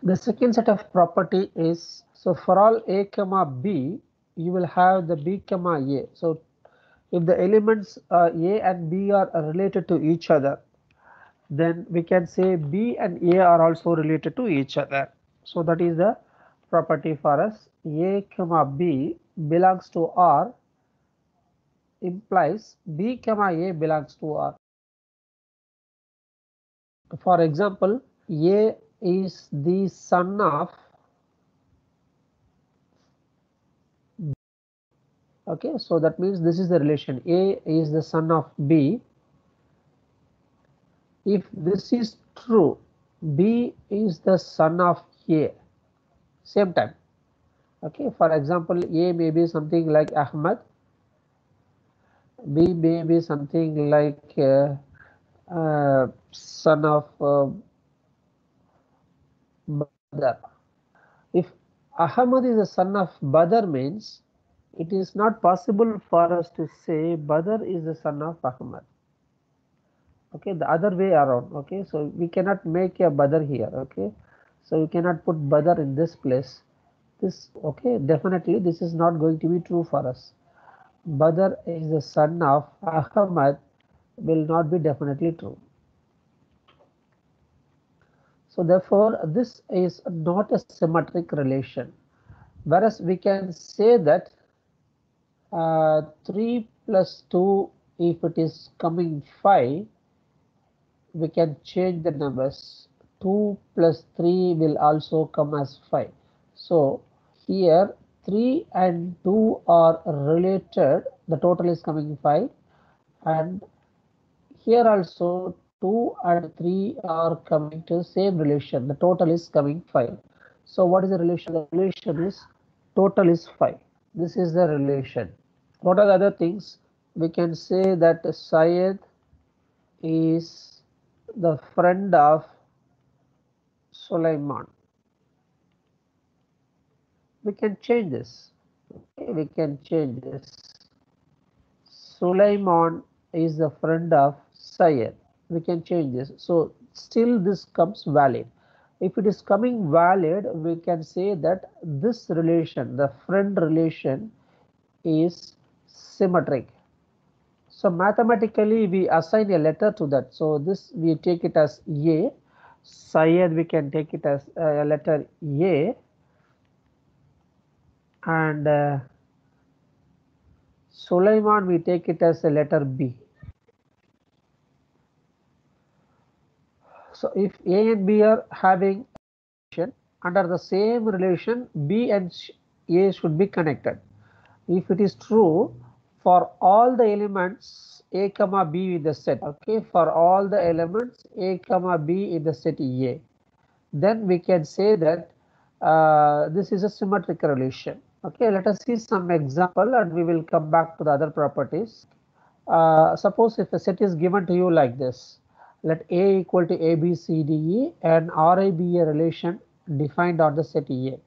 The second set of property is, so for all a comma b, you will have the b comma a. So if the elements a and b are related to each other, then we can say b and a are also related to each other. So that is the property for us. A comma b belongs to R implies b comma a belongs to R. For example, A is the son of, okay, so that means this is the relation, A is the son of B. If this is true, B is the son of A, same time. Okay, for example, A may be something like Ahmad, B may be something like son of Badr. If Ahmad is the son of Badr means it is not possible for us to say Badr is the son of Ahmad. Okay, the other way around. Okay, so we cannot make a Badr here. Okay, so you cannot put Badr in this place. This, okay, definitely this is not going to be true for us. Badr is the son of Ahmad will not be definitely true. So therefore, this is not a symmetric relation. Whereas we can say that 3 plus 2, if it is coming 5, we can change the numbers. 2 plus 3 will also come as 5. So here 3 and 2 are related, the total is coming 5, and here also 2 and 3 are coming to same relation, the total is coming 5. So what is the relation? The relation is total is 5. This is the relation. What are the other things? We can say that Syed is the friend of Sulaiman. We can change this. Okay, we can change this. Sulaiman is the friend of Syed. We can change this. So still this comes valid. If it is coming valid, we can say that this relation, the friend relation, is symmetric. So mathematically we assign a letter to that. So this we take it as A. Syed we can take it as a letter A, and Sulaiman we take it as a letter B. So if A and B are having relation, under the same relation B and A should be connected. If it is true for all the elements A comma B in the set, okay, for all the elements A comma B in the set A, then we can say that this is a symmetrical relation. Okay, let us see some example and we will come back to the other properties. Suppose if a set is given to you like this, let A equal to A, B, C, D, E and Ri be a relation defined on the set A.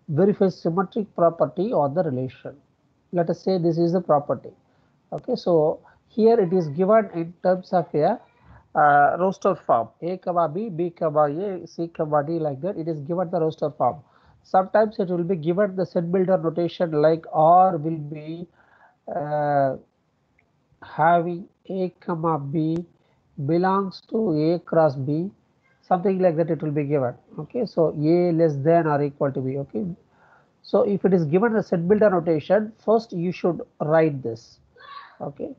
Verify symmetric property on the relation. Let us say this is the property. Okay, so here it is given in terms of a roster form, A comma B, B comma A, C comma D, like that. It is given the roster form. Sometimes it will be given the set builder notation like R will be uh, having A comma B belongs to A cross B, something like that it will be given. Okay, so A less than or equal to B. Okay, so if it is given the set builder notation, first you should write this. Okay,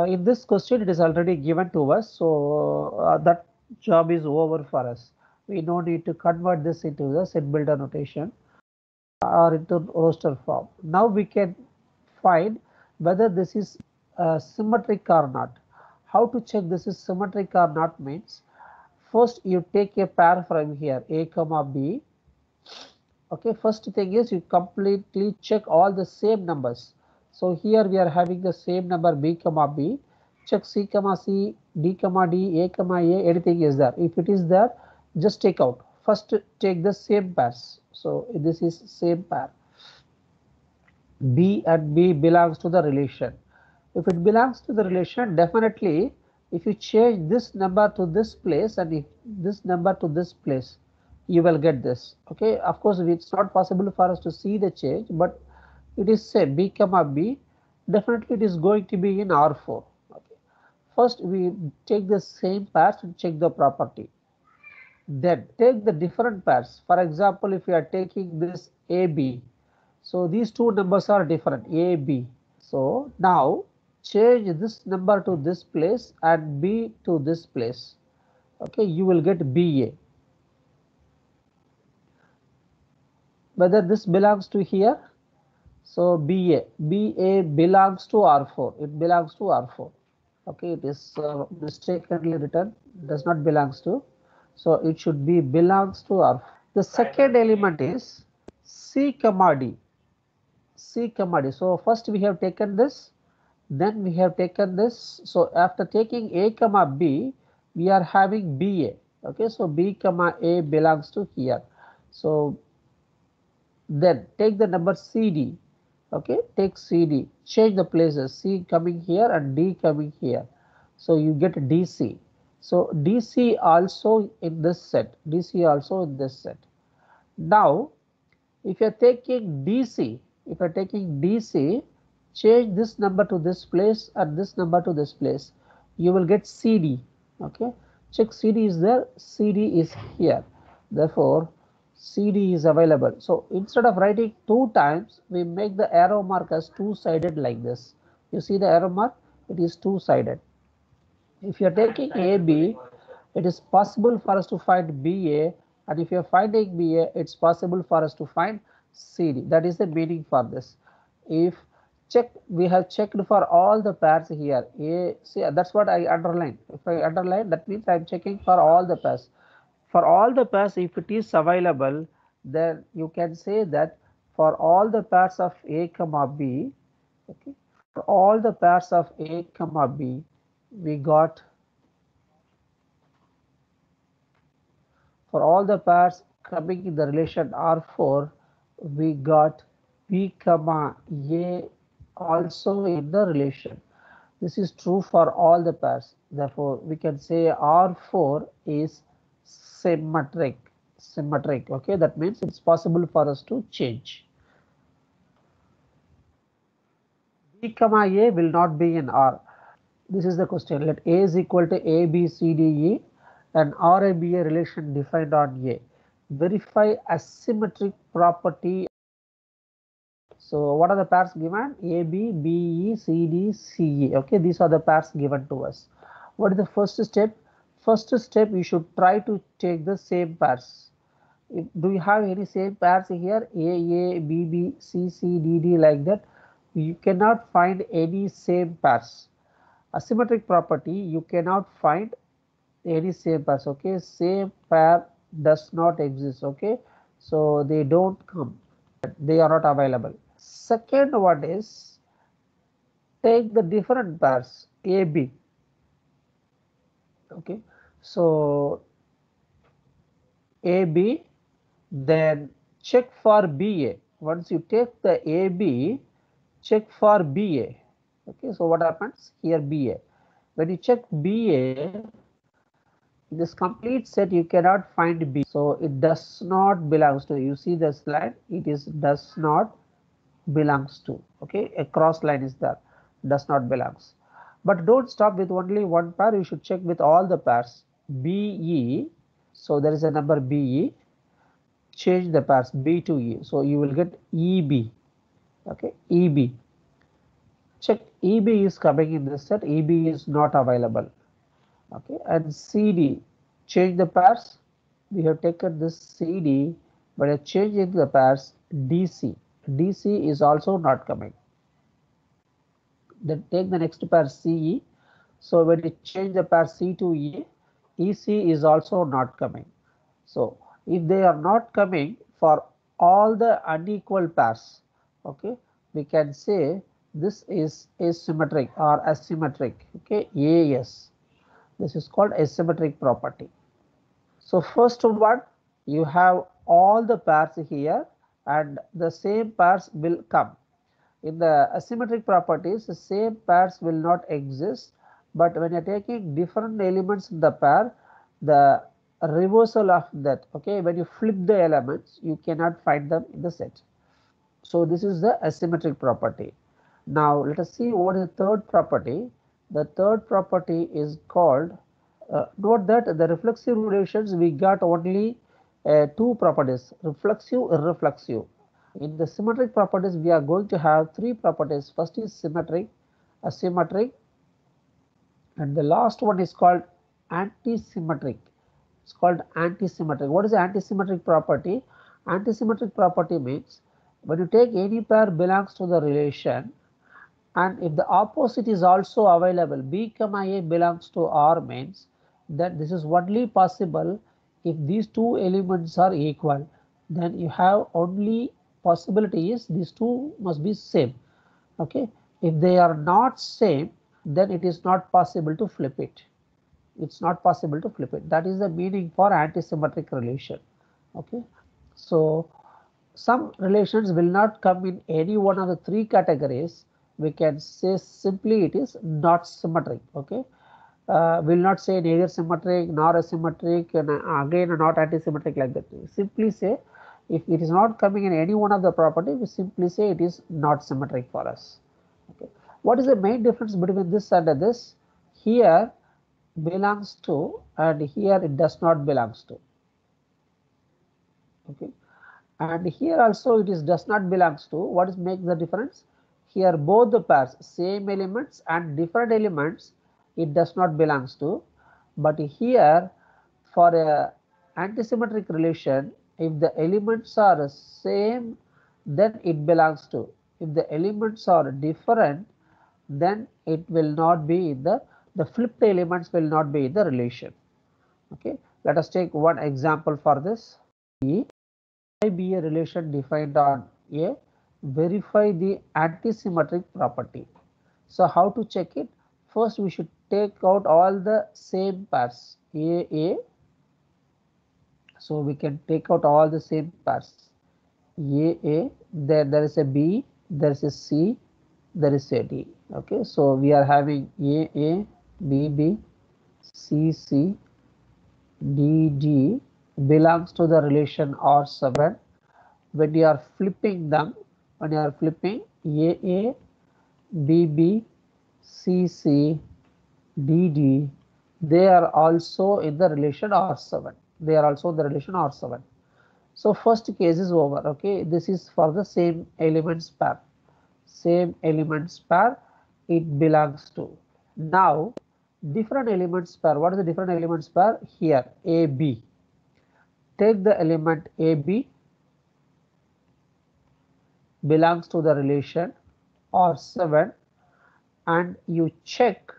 in this question it is already given to us, so that job is over for us. We no need to convert this into the set builder notation or into roster form. Now we can find whether this is symmetric or not. How to check this is symmetric or not means, first you take a pair from here A comma B. Okay, first thing is you completely check all the same numbers. So here we are having the same number B comma B. Check C comma C, D comma D, A comma A, anything is there. If it is there, just take out. First take the same pairs. So this is same pair. B and B belongs to the relation. If it belongs to the relation, definitely if you change this number to this place and if this number to this place, you will get this. Okay, of course it's not possible for us to see the change, but it is same b comma b, definitely it is going to be in R4. Okay. First we take the same pairs and check the property. Then take the different pairs. For example, if you are taking this AB, so these two numbers are different, AB. So now change this number to this place and B to this place. Okay, you will get BA. Whether this belongs to here, so BA belongs to R4. It belongs to R4. Okay, it is mistakenly written, does not belongs to. So it should be belongs to R4. The second element is C comma D. C comma D. So first we have taken this, then we have taken this. So after taking A comma B, we are having BA. Okay, so B comma A belongs to here. So then take the number CD. Okay, take CD, change the places, C coming here and D coming here. So you get DC. So DC also in this set, DC also in this set. Now if you are taking DC, if you are taking DC, change this number to this place and this number to this place, you will get CD. Okay, check CD is there, CD is here, therefore CD is available. So instead of writing 2 times, we make the arrow mark as 2-sided like this. You see the arrow mark, it is 2-sided. If you are taking AB, it is possible for us to find BA, and if you are finding BA, it's possible for us to find CD. That is the meaning for this. If check, we have checked for all the pairs here. A, see, that's what I underline. If I underline, that means I am checking for all the pairs. For all the pairs, if it is available, then you can say that for all the pairs of A comma B, okay, for all the pairs of A comma B, we got, for all the pairs coming in the relation R4, we got B comma A also in the relation. This is true for all the pairs. Therefore, we can say R4 is symmetric. Symmetric. Okay, that means it's possible for us to change. B comma A will not be in R. This is the question. Let A is equal to A, B, C, D, E and R and B a relation defined on A. Verify asymmetric property. So what are the pairs given? A, B, B, E, C, D, C, E. Okay, these are the pairs given to us. What is the first step? First step, you should try to take the same pairs. Do you have any same pairs here? A, B, B, C, C, D, D like that? You cannot find any same pairs. Asymmetric property, you cannot find any same pairs. Okay, same pair does not exist. Okay, so they don't come, they are not available. Second one is take the different pairs A, B. Okay, so A, B, then check for BA. Once you take the AB, check for BA. Okay, so what happens here? BA. When you check BA, in this complete set you cannot find B, so it does not belongs to. You see this line, it is does not belongs to. Okay, a cross line is there, does not belongs. But don't stop with only one pair, you should check with all the pairs. BE, so there is a number BE, change the pairs B to E, so you will get EB. Okay, EB, check EB is coming in this set, EB is not available. Okay, and CD, change the pairs. We have taken this CD, but changing the pairs DC. DC is also not coming. Then take the next pair CE. So when you change the pair C to E, EC is also not coming. So if they are not coming for all the unequal pairs, okay, we can say this is asymmetric or asymmetric. Okay, AS. This is called asymmetric property. So first one, you have all the pairs here and the same pairs will come. In the asymmetric properties, the same pairs will not exist, but when you are taking different elements in the pair, the a reversal of that. Okay, when you flip the elements, you cannot find them in the set. So this is the asymmetric property. Now let us see what is the third property. The third property is called, note that the reflexive relations we got only two properties, reflexive, irreflexive. In the symmetric properties we are going to have three properties. First is symmetric, asymmetric, and the last one is called antisymmetric. It's called antisymmetric. What is the antisymmetric property? Antisymmetric property means when you take any pair belongs to the relation, and if the opposite is also available, B comma A belongs to R, means that this is only possible if these two elements are equal. Then you have only possibility is these two must be same. Okay, if they are not same, then it is not possible to flip it. It's not possible to flip it. That is the meaning for antisymmetric relation. Okay, so some relations will not come in any one of the three categories. We can say simply it is not symmetric. Okay, will not say neither symmetric nor asymmetric, and again not antisymmetric, like that. Simply say if it is not coming in any one of the property, we simply say it is not symmetric for us. Okay, what is the main difference between this and this? Here belongs to, and here it does not belongs to. Okay, and here also it is does not belongs to. What is makes the difference? Here both the pairs, same elements and different elements, it does not belongs to. But here for a antisymmetric relation, if the elements are same, then it belongs to. If the elements are different, then it will not be in the flipped elements will not be in the relation. Okay, let us take one example for this. Be a relation defined on A, verify the antisymmetric property. So how to check it? First we should take out all the same pairs A. So we can take out all the same pairs A, then there is a B, there is a C, there is a D. Okay, so we are having A, B, C, D belongs to the relation R7. When you are flipping them, when you are flipping A, B, C, D, they are also in the relation R7. They are also in the relation R7. So first case is over. Okay, this is for the same elements pair. Same elements pair it belongs to. Now different elements pair. What is the different elements pair? Here AB. Take the element AB belongs to the relation R7 and you check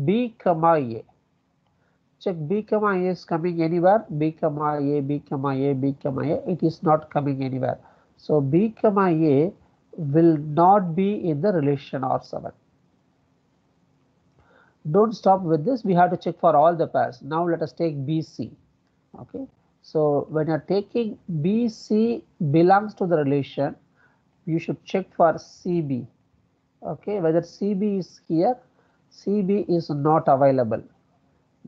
B comma A. Check B comma A is coming anywhere. B comma A, B comma A, B comma A. It is not coming anywhere. So B comma A will not be in the relation R7. Don't stop with this. We have to check for all the pairs. Now let us take BC. Okay. So when you are taking BC belongs to the relation, you should check for CB. Okay, whether CB is here, CB is not available.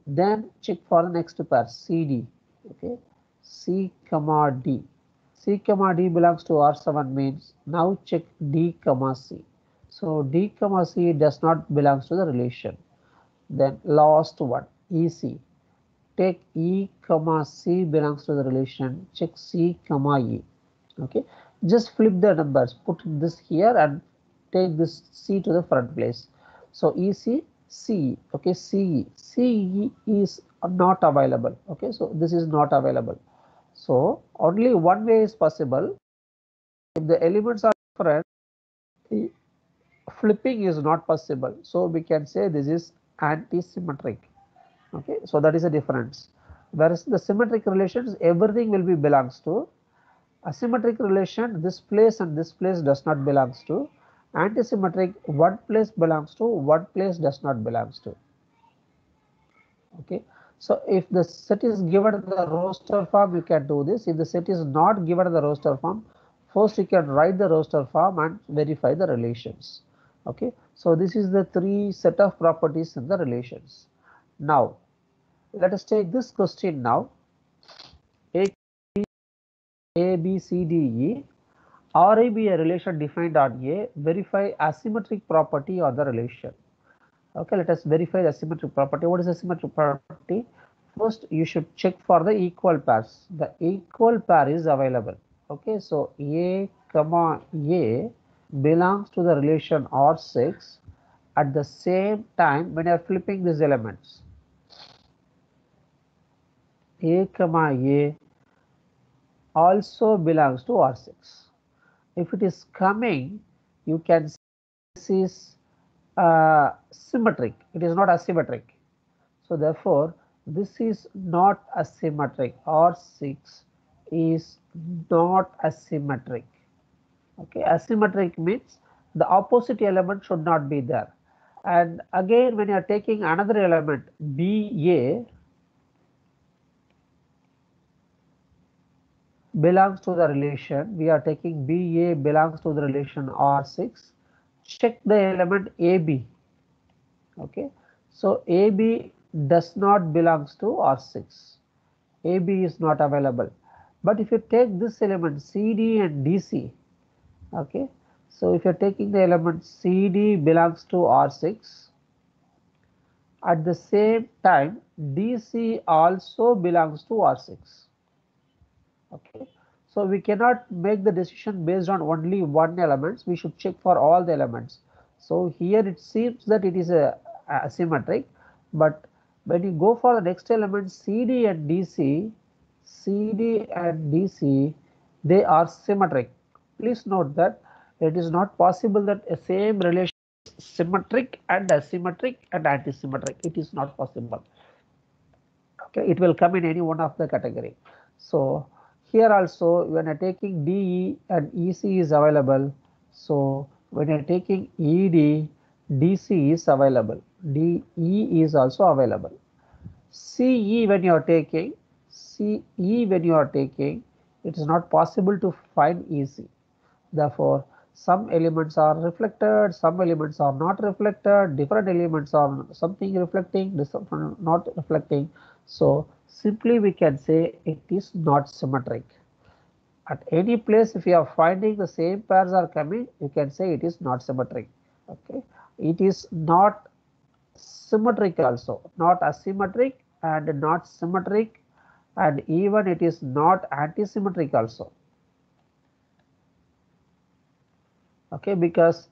Then check for the next pair CD. Okay, C comma D. C comma D belongs to R7 means now check D comma C. So D comma C does not belongs to the relation. Then last one EC. Take E comma C belongs to the relation. Check C comma E. Okay, just flip the numbers. Put this here and take this C to the front place. So EC, CE. Okay, CE. CE is not available. Okay, so this is not available. So only one way is possible. If the elements are different, flipping is not possible. So we can say this is anti-symmetric. Okay, so that is a difference. Whereas the symmetric relations, everything will be belongs to. Asymmetric relation, this place and this place does not belongs to. Antisymmetric, one place belongs to, one place does not belongs to. Okay, so if the set is given the roster form, you can do this. If the set is not given the roster form, first you can write the roster form and verify the relations. Okay, so this is the three set of properties in the relations. Now Let us take this question now. A, B, C, D, E. RA be a relation defined on A, verify asymmetric property of the relation. Okay, let us verify the asymmetric property. What is asymmetric property? First, you should check for the equal pairs. The equal pair is available. Okay, so A comma A belongs to the relation R6 at the same time when you are flipping these elements. A comma A also belongs to R6. If it is coming, you can see this is symmetric. It is not asymmetric. So therefore, this is not asymmetric. R6 is not asymmetric. Okay, asymmetric means the opposite element should not be there. And again, when you are taking another element BA belongs to the relation, we are taking BA belongs to the relation R6, check the element AB. Okay, so AB does not belongs to R6. AB is not available. But if you take this element CD and DC, okay, so if you are taking the element CD belongs to R6, at the same time DC also belongs to R6. Okay, so we cannot make the decision based on only one element. We should check for all the elements. So here it seems that it is a asymmetric, but when you go for the next element CD and DC, they are symmetric. Please note that it is not possible that a same relation is symmetric and asymmetric and antisymmetric. It is not possible. Okay, it will come in any one of the category. So here also when you are taking DE and EC is available. So when you are taking ED, DC is available. DE is also available. CE when you are taking, it is not possible to find EC. Therefore, some elements are reflected, some elements are not reflected, different elements are something reflecting, different not reflecting. So simply we can say it is not symmetric. At any place if you are finding the same pairs are coming, you can say it is not symmetric. Okay, it is not symmetric also, not asymmetric and not symmetric, and even it is not antisymmetric also. Okay, because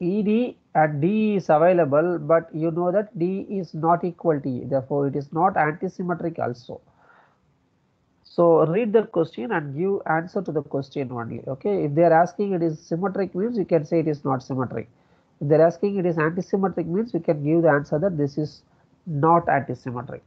ED and D is available, but you know that D is not equal to E, therefore it is not antisymmetric also. So read the question and give answer to the question only. Okay, if they are asking it is symmetric means you can say it is not symmetric. If they are asking it is antisymmetric means you can give the answer that this is not antisymmetric.